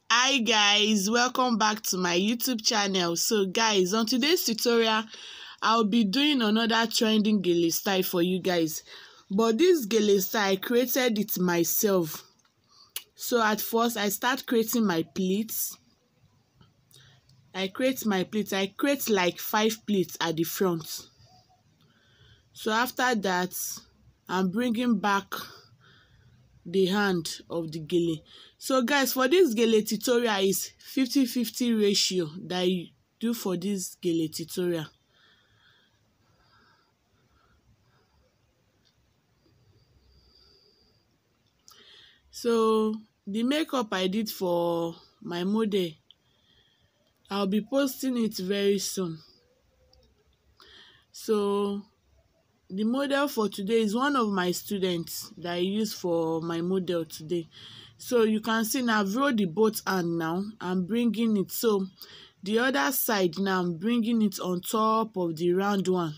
Hi guys, welcome back to my YouTube channel. So guys, on today's tutorial I'll be doing another trending gele style for you guys, but this gele style I created it myself. So at first I start creating my pleats. I create like 5 pleats at the front. So after that I'm bringing back the hand of the gele. So guys, for this gele tutorial is 50-50 ratio that I do for this gele tutorial. So the makeup I did for my model, I'll be posting it very soon. So the model for today is one of my students that I use for my model today. So you can see now I've rolled the both hand now. I'm bringing it. So the other side now I'm bringing it on top of the round one.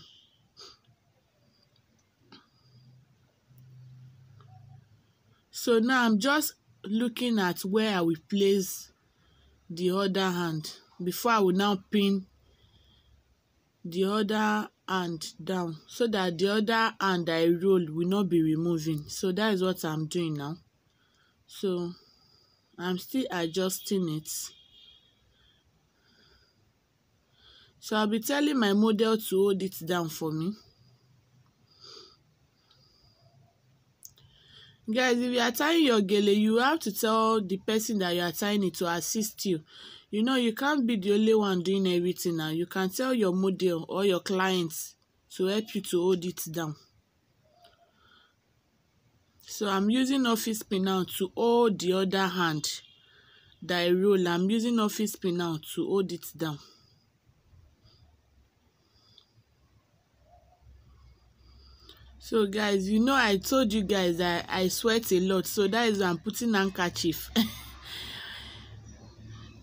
So now I'm just looking at where I will place the other hand before I will now pin the other hand down, so that the other hand I roll will not be removing. So that is what I'm doing now. So I'm still adjusting it. So I'll be telling my model to hold it down for me. Guys, if you are tying your gele, you have to tell the person that you are tying it to assist you. You know, you can't be the only one doing everything now. You can tell your model or your clients to help you to hold it down. So I'm using office pin now to hold the other hand that I roll. I'm using office pin now to hold it down. So guys, you know I told you guys that I sweat a lot, so that is why I'm putting handkerchief.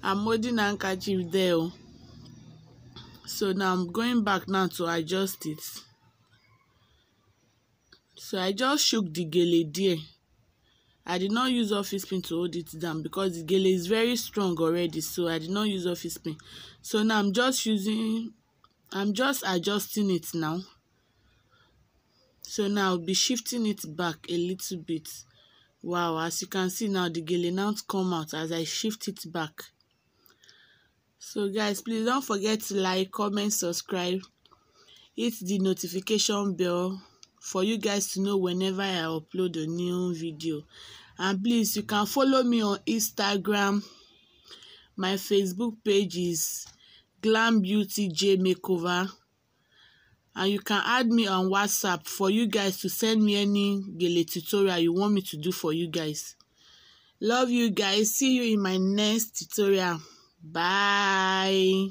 I'm holding handkerchief there. So now I'm going back now to adjust it. So I just shook the gele there. I did not use office pin to hold it down because the gele is very strong already, so I did not use office pin. So now I'm just adjusting it now. So now I'll be shifting it back a little bit. Wow, as you can see now, the gele now come out as I shift it back. So guys, please don't forget to like, comment, subscribe, hit the notification bell for you guys to know whenever I upload a new video. And please, you can follow me on Instagram. My Facebook page is Glam Beauty J Makeover. And you can add me on WhatsApp for you guys to send me any gele tutorial you want me to do for you guys. Love you guys. See you in my next tutorial. Bye.